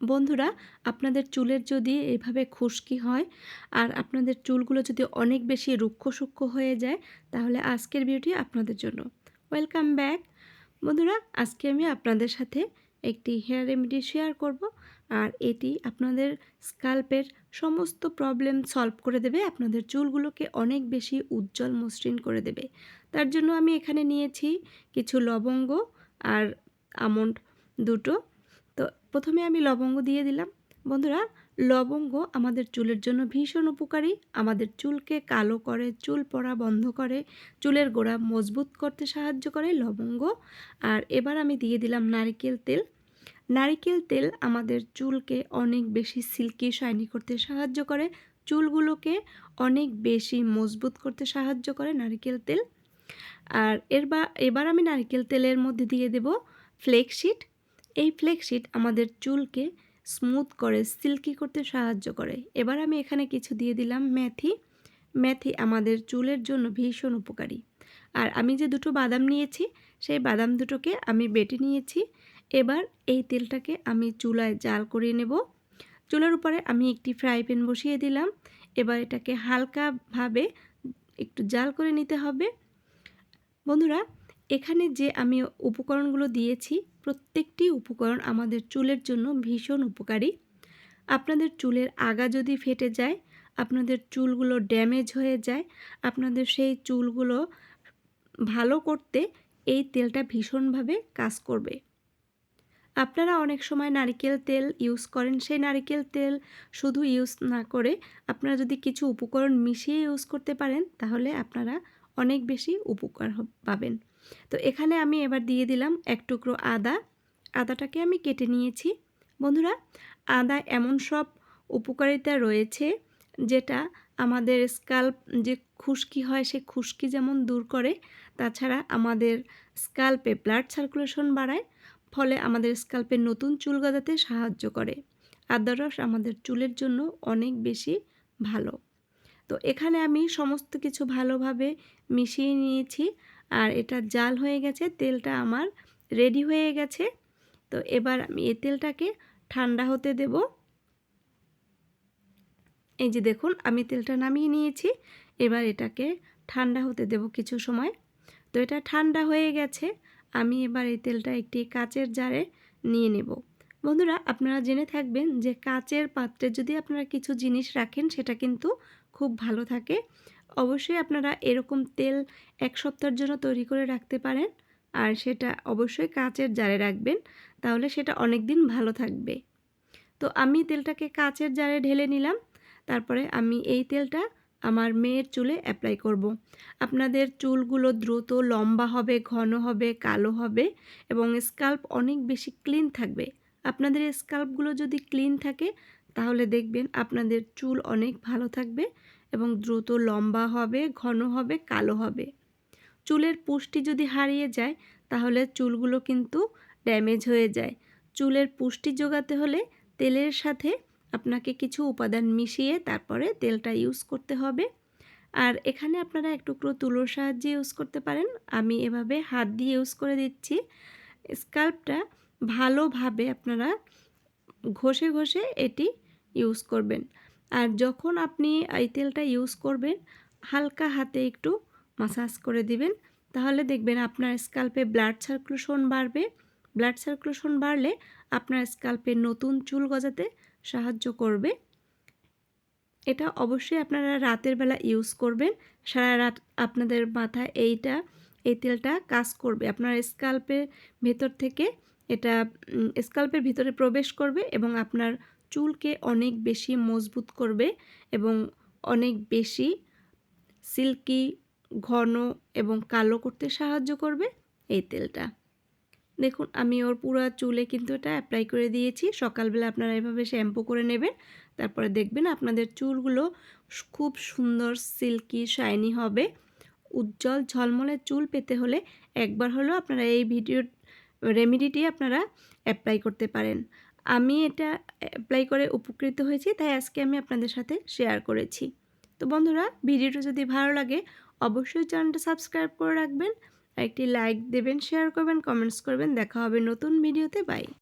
বন্ধুরা, আপনাদের চুলের যদি এভাবে খুশকি হয় আর আপনাদের চুলগুলো যদি অনেক বেশি রুক্ষ-সূক্ষ্ম হয়ে যায়, তাহলে আজকের ভিডিওটি আপনাদের জন্য। Welcome back. বন্ধুরা, আজকে আমি আপনাদের সাথে একটি হেয়ার রেমেডি শেয়ার করব। আর এটি আপনাদের স্কাল্পের সমস্ত প্রবলেম সলভ করে দেবে, আপনাদের চুলগুলোকে অনেক বেশি উজ্জ্বল মসৃণ করে দেবে। তার জন্য আমি এখানে নিয়েছি কিছু লবঙ্গ আর আমন্ড দুটো। তো প্রথমে আমি লবঙ্গ দিয়ে দিলাম। বন্ধুরা, লবঙ্গ আমাদের চুলের জন্য ভীষণ উপকারী। আমাদের চুলকে কালো করে, চুল পড়া বন্ধ করে, চুলের গোড়া মজবুত করতে সাহায্য করে লবঙ্গ। আর এবার আমি দিয়ে দিলাম নারিকেল তেল। নারিকেল তেল আমাদের চুলকে অনেক বেশি সিল্কি শাইনি করতে সাহায্য করে, চুলগুলোকে অনেক বেশি মজবুত করতে সাহায্য করে নারিকেল তেল। আর এবার আমি নারিকেল তেলের মধ্যে দিয়ে দেব ফ্লেক্সিড। এই ফ্লেক্সিড আমাদের চুলকে স্মুথ করে, সিল্কি করতে সাহায্য করে। এবার আমি এখানে কিছু দিয়ে দিলাম মেথি। মেথি আমাদের চুলের জন্য ভীষণ উপকারী। আর আমি যে দুটো বাদাম নিয়েছি, সেই বাদাম দুটোকে আমি বেটে নিয়েছি। এবার এই তেলটাকে আমি চুলায় জাল করিয়ে নেব। চুলার উপরে আমি একটি ফ্রাই প্যান বসিয়ে দিলাম। এবার এটাকে হালকাভাবে একটু জাল করে নিতে হবে। বন্ধুরা, এখানে যে আমি উপকরণগুলো দিয়েছি, প্রত্যেকটি উপকরণ আমাদের চুলের জন্য ভীষণ উপকারী। আপনাদের চুলের আগা যদি ফেটে যায়, আপনাদের চুলগুলো ড্যামেজ হয়ে যায়, আপনাদের সেই চুলগুলো ভালো করতে এই তেলটা ভীষণভাবে কাজ করবে। আপনারা অনেক সময় নারিকেল তেল ইউজ করেন, সেই নারিকেল তেল শুধু ইউজ না করে আপনারা যদি কিছু উপকরণ মিশিয়ে ইউজ করতে পারেন, তাহলে আপনারা অনেক বেশি উপকার পাবেন। তো এখানে আমি এবার দিয়ে দিলাম এক টুকরো আদা। আদাটাকে আমি কেটে নিয়েছি। বন্ধুরা, আদা এমন সব উপকারিতা রয়েছে যেটা আমাদের স্কাল্প যে খুশকি হয়, সে খুশকি যেমন দূর করে, তাছাড়া আমাদের স্কাল্পে ব্লাড সার্কুলেশন বাড়ায়, ফলে আমাদের স্কাল্পে নতুন চুল গজাতে সাহায্য করে। আদার রস আমাদের চুলের জন্য অনেক বেশি ভালো। তো এখানে আমি সমস্ত কিছু ভালোভাবে মিশিয়ে নিয়েছি। আর এটা জাল হয়ে গেছে, তেলটা আমার রেডি হয়ে গেছে। তো এবার আমি এই তেলটাকে ঠান্ডা হতে দেব। এই যে দেখুন, আমি তেলটা নামিয়ে নিয়েছি। এবার এটাকে ঠান্ডা হতে দেব কিছু সময়। তো এটা ঠান্ডা হয়ে গেছে। আমি এবার এই তেলটা একটি কাচের জারে নিয়ে নেব। বন্ধুরা, আপনারা জেনে থাকবেন যে কাচের পাত্রে যদি আপনারা কিছু জিনিস রাখেন, সেটা কিন্তু খুব ভালো থাকে। অবশ্যই আপনারা এরকম তেল 1 সপ্তাহের জন্য তৈরি করে রাখতে পারেন। আর সেটা অবশ্যই কাচের জারে রাখবেন, তাহলে সেটা অনেক দিন ভালো থাকবে। তো আমি তেলটাকে কাচের জারে ঢেলে নিলাম। তারপরে আমি এই তেলটা আমার মেয়ের চুলে অ্যাপ্লাই করব। আপনাদের চুলগুলো দ্রুত লম্বা হবে, ঘন হবে, কালো হবে এবং স্কাল্প অনেক বেশি ক্লিন থাকবে। আপনাদের স্কাল্পগুলো যদি ক্লিন থাকে, তাহলে দেখবেন আপনাদের চুল অনেক ভালো থাকবে এবং দ্রুত লম্বা হবে, ঘন হবে, কালো হবে। চুলের পুষ্টি যদি হারিয়ে যায়, তাহলে চুলগুলো কিন্তু ড্যামেজ হয়ে যায়। চুলের পুষ্টি যোগাতে হলে তেলের সাথে আপনাকে কিছু উপাদান মিশিয়ে তারপরে তেলটা ইউজ করতে হবে। আর এখানে আপনারা এক টুকরো তুলোর সাহায্যে ইউজ করতে পারেন। আমি এভাবে হাত দিয়ে ইউজ করে দিচ্ছি। স্কাল্পটা ভালোভাবে আপনারা ঘষে ঘষে এটি ইউজ করবেন। আর যখন আপনি এই তেলটা ইউজ করবেন, হালকা হাতে একটু মাসাজ করে দিবেন। তাহলে দেখবেন আপনার স্কাল্পে ব্লাড সার্কুলেশন বাড়বে। ব্লাড সার্কুলেশন বাড়লে আপনার স্কাল্পে নতুন চুল গজাতে সাহায্য করবে। এটা অবশ্যই আপনারা রাতের বেলা ইউজ করবেন। সারা রাত আপনাদের মাথায় এই তেলটা কাজ করবে। আপনার স্কাল্পের ভেতর থেকে এটা স্কাল্পের ভিতরে প্রবেশ করবে এবং আপনার চুলকে অনেক বেশি মজবুত করবে এবং অনেক বেশি সিল্কি, ঘন এবং কালো করতে সাহায্য করবে এই তেলটা। দেখুন, আমি ওর পুরা চুলে কিন্তু এটা অ্যাপ্লাই করে দিয়েছি। সকালবেলা আপনারা এভাবে শ্যাম্পু করে নেবেন। তারপরে দেখবেন আপনাদের চুলগুলো খুব সুন্দর সিল্কি শাইনি হবে। উজ্জ্বল ঝলমলে চুল পেতে হলে একবার হলেও আপনারা এই রেমেডিটি আপনারা অ্যাপ্লাই করতে পারেন। আমি এটা অ্যাপ্লাই করে উপকৃত হয়েছি, তাই আজকে আমি আপনাদের সাথে শেয়ার করেছি। তো বন্ধুরা, ভিডিওটা যদি ভালো লাগে অবশ্যই চ্যানেলটা সাবস্ক্রাইব করে রাখবেন। একটি লাইক দেবেন, শেয়ার করবেন, কমেন্টস করবেন। দেখা হবে নতুন ভিডিওতে। বাই।